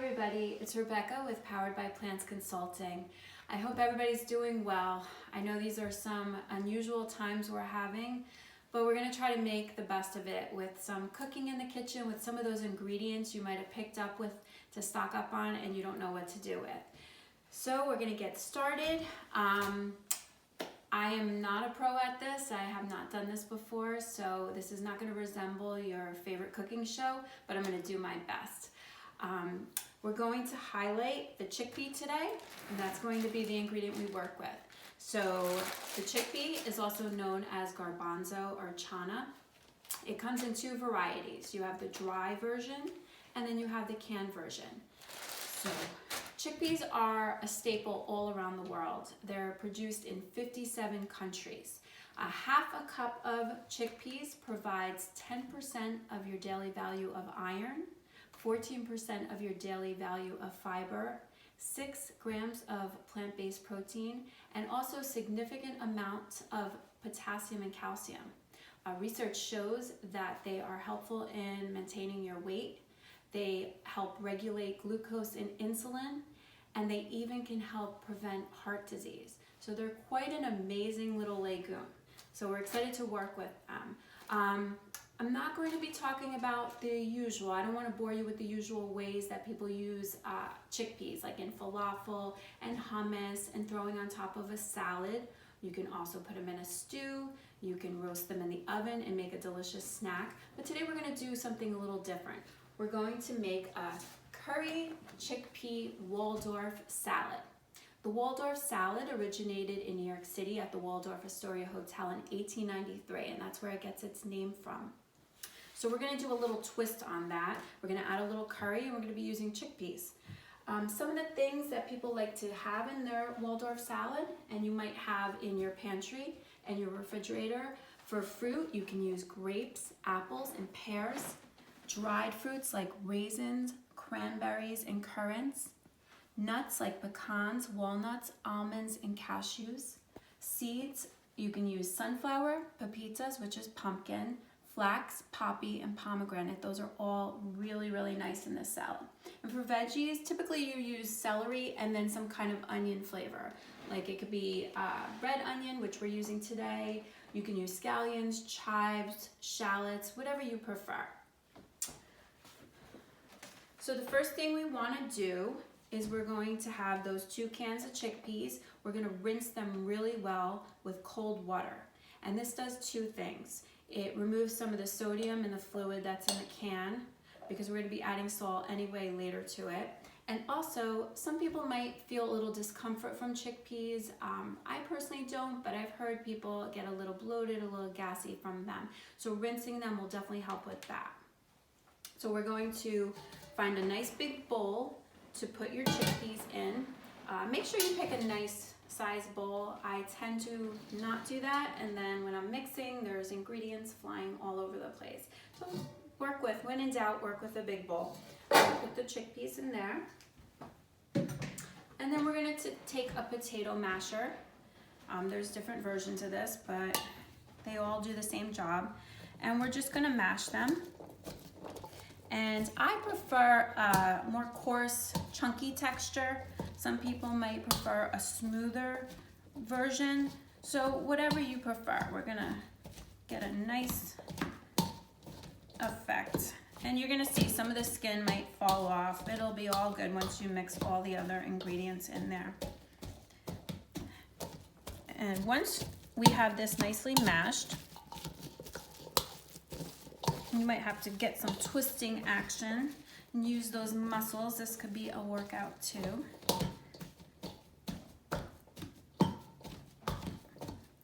everybody, it's Rebecca with Powered by Plants Consulting. I hope everybody's doing well. I know these are some unusual times we're having, but we're going to try to make the best of it with some cooking in the kitchen with some of those ingredients you might have picked up with to stock up on and you don't know what to do with. So we're going to get started. I am not a pro at this. I have not done this before, so this is not going to resemble your favorite cooking show, but I'm going to do my best. We're going to highlight the chickpea today, and that's going to be the ingredient we work with. So the chickpea is also known as garbanzo or chana. It comes in two varieties. You have the dry version, and then you have the canned version. So chickpeas are a staple all around the world. They're produced in 57 countries. Half a cup of chickpeas provides 10% of your daily value of iron, 14% of your daily value of fiber, 6 grams of plant-based protein, and also significant amounts of potassium and calcium. Research shows that they are helpful in maintaining your weight. They help regulate glucose and insulin, and they even can help prevent heart disease. So they're quite an amazing little legume. So we're excited to work with them. I'm not going to be talking about the usual. I don't want to bore you with the usual ways that people use chickpeas, like in falafel and hummus and throwing on top of a salad. You can also put them in a stew. You can roast them in the oven and make a delicious snack. But today we're going to do something a little different. We're going to make a curry chickpea Waldorf salad. The Waldorf salad originated in New York City at the Waldorf Astoria Hotel in 1893, and that's where it gets its name from. So we're going to do a little twist on that. We're going to add a little curry, and we're going to be using chickpeas. Some of the things that people like to have in their Waldorf salad, and you might have in your pantry and your refrigerator. For fruit, you can use grapes, apples, and pears. Dried fruits like raisins, cranberries, and currants. Nuts like pecans, walnuts, almonds, and cashews. Seeds, you can use sunflower, pepitas, which is pumpkin, flax, poppy, and pomegranate. Those are all really, really nice in this salad. And for veggies, typically you use celery and then some kind of onion flavor. Like it could be red onion, which we're using today. You can use scallions, chives, shallots, whatever you prefer. So the first thing we want to do is we're going to have those 2 cans of chickpeas. We're going to rinse them really well with cold water. And this does 2 things. It removes some of the sodium and the fluid that's in the can, because we're going to be adding salt anyway later to it. And also, some people might feel a little discomfort from chickpeas. I personally don't, but I've heard people get a little bloated, a little gassy from them. So rinsing them will definitely help with that. So we're going to find a nice big bowl to put your chickpeas in. Make sure you pick a nice size bowl. I tend to not do that, and then when I'm mixing, there's ingredients flying all over the place. So when in doubt, work with a big bowl. Put the chickpeas in there. And then we're going to take a potato masher. There's different versions of this, but they all do the same job. And we're just going to mash them. And I prefer a more coarse, chunky texture. Some people might prefer a smoother version. So whatever you prefer, we're gonna get a nice effect. And you're gonna see some of the skin might fall off. It'll be all good once you mix all the other ingredients in there. And once we have this nicely mashed, you might have to get some twisting action and use those muscles. This could be a workout too.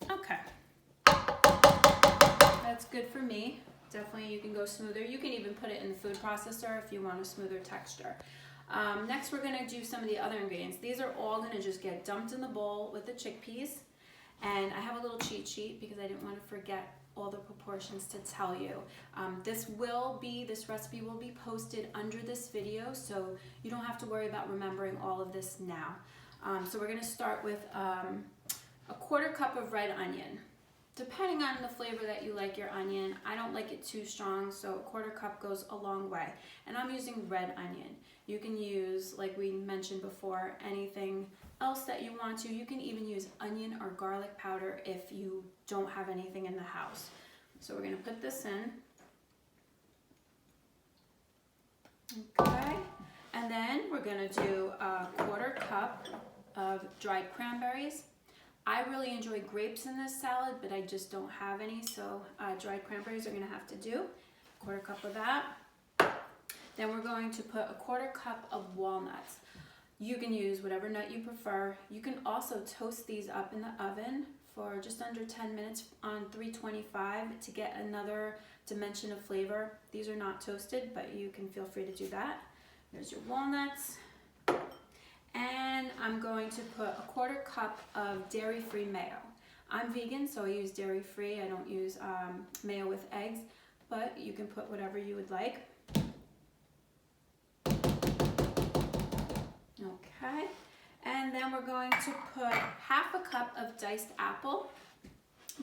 Okay. That's good for me. Definitely you can go smoother. You can even put it in the food processor if you want a smoother texture. Next we're going to do some of the other ingredients. These are all going to just get dumped in the bowl with the chickpeas. And I have a little cheat sheet because I didn't want to forget all the proportions to tell you. This recipe will be posted under this video, so you don't have to worry about remembering all of this now. So we're going to start with a 1/4 cup of red onion. depending on the flavor that you like your onion. I don't like it too strong, so a 1/4 cup goes a long way. And I'm using red onion. You can use, like we mentioned before, anything else that you want to. You can even use onion or garlic powder if you don't have anything in the house. So we're gonna put this in. Okay, and then we're gonna do a 1/4 cup of dried cranberries. I really enjoy grapes in this salad, but I just don't have any, so dried cranberries are gonna have to do. 1/4 cup of that. Then we're going to put a 1/4 cup of walnuts. You can use whatever nut you prefer. You can also toast these up in the oven for just under 10 minutes on 325 to get another dimension of flavor. These are not toasted, but you can feel free to do that. There's your walnuts. And I'm going to put a 1/4 cup of dairy-free mayo. I'm vegan, so I use dairy-free. I don't use mayo with eggs, but you can put whatever you would like. Okay, and then we're going to put 1/2 cup of diced apple.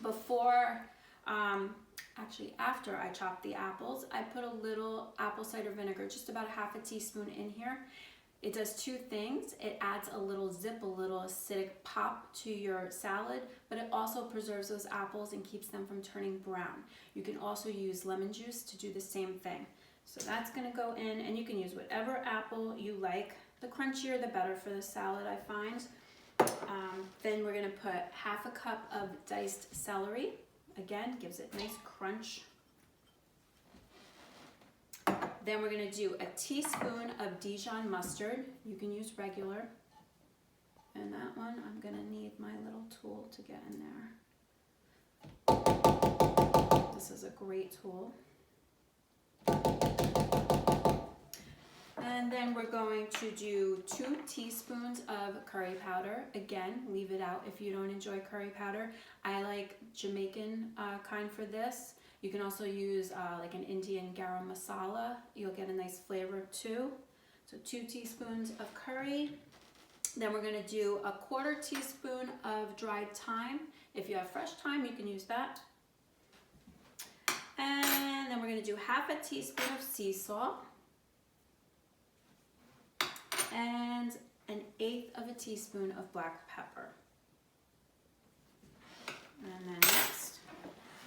Before, actually after I chop the apples, I put a little apple cider vinegar, just about 1/2 teaspoon in here. It does two things. It adds a little zip, a little acidic pop to your salad, but it also preserves those apples and keeps them from turning brown. You can also use lemon juice to do the same thing. So that's gonna go in, and you can use whatever apple you like. The crunchier, the better for the salad, I find. Then we're gonna put 1/2 cup of diced celery. Again, gives it nice crunch. Then we're gonna do a teaspoon of Dijon mustard. You can use regular. And that one, I'm gonna need my little tool to get in there. This is a great tool. And then we're going to do 2 teaspoons of curry powder. Again, leave it out if you don't enjoy curry powder. I like Jamaican kind for this. You can also use like an Indian garam masala. You'll get a nice flavor too. So 2 teaspoons of curry. Then we're gonna do a 1/4 teaspoon of dried thyme. If you have fresh thyme, you can use that. And then we're gonna do 1/2 teaspoon of sea salt. And 1/8 teaspoon of black pepper. And then next,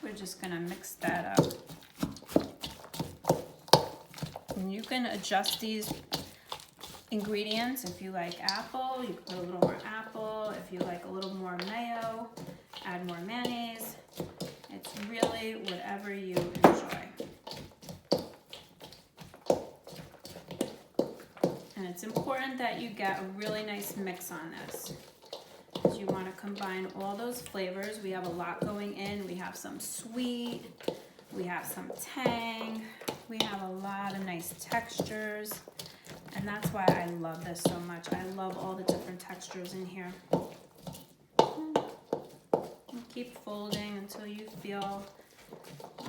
we're just gonna mix that up. And you can adjust these ingredients. If you like apple, you can put a little more apple. If you like a little more mayo, add more mayonnaise. It's really whatever you enjoy. And it's important that you get a really nice mix on this. Because you want to combine all those flavors. We have a lot going in. We have some sweet, we have some tang, we have a lot of nice textures. And that's why I love this so much. I love all the different textures in here. And keep folding until you feel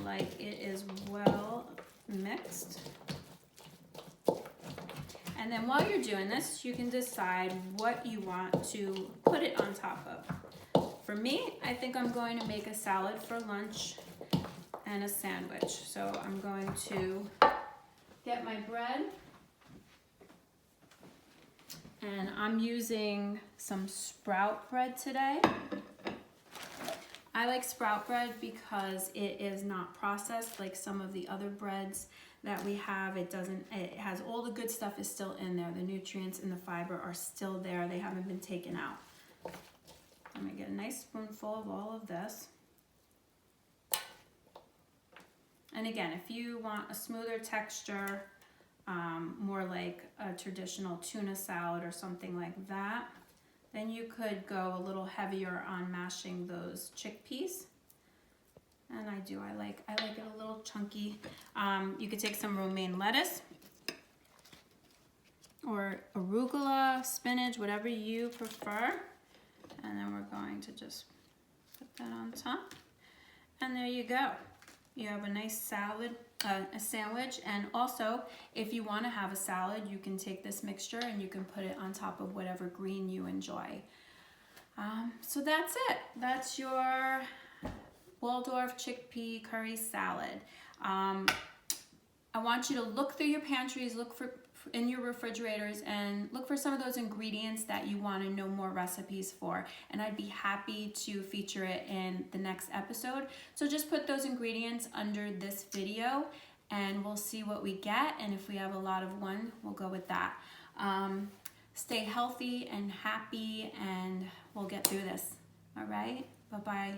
like it is well mixed. And then while you're doing this, you can decide what you want to put it on top of. For me, I think I'm going to make a salad for lunch and a sandwich. So I'm going to get my bread. And I'm using some sprout bread today. I like sprout bread because it is not processed like some of the other breads that we have. It has all the good stuff is still in there. The nutrients and the fiber are still there. They haven't been taken out. I'm gonna get a nice spoonful of all of this. And again, if you want a smoother texture, more like a traditional tuna salad or something like that, then you could go a little heavier on mashing those chickpeas. And I like it a little chunky. You could take some romaine lettuce or arugula, spinach, whatever you prefer. And then we're going to just put that on top. And there you go. You have a nice salad, a sandwich. And also, if you want to have a salad, you can take this mixture and you can put it on top of whatever green you enjoy. So that's it. That's your Waldorf chickpea curry salad. I want you to look through your pantries, look for in your refrigerators, and look for some of those ingredients that you want to know more recipes for, and I'd be happy to feature it in the next episode. So just put those ingredients under this video and we'll see what we get, and if we have a lot of one, we'll go with that. Stay healthy and happy, and we'll get through this. All right, bye-bye.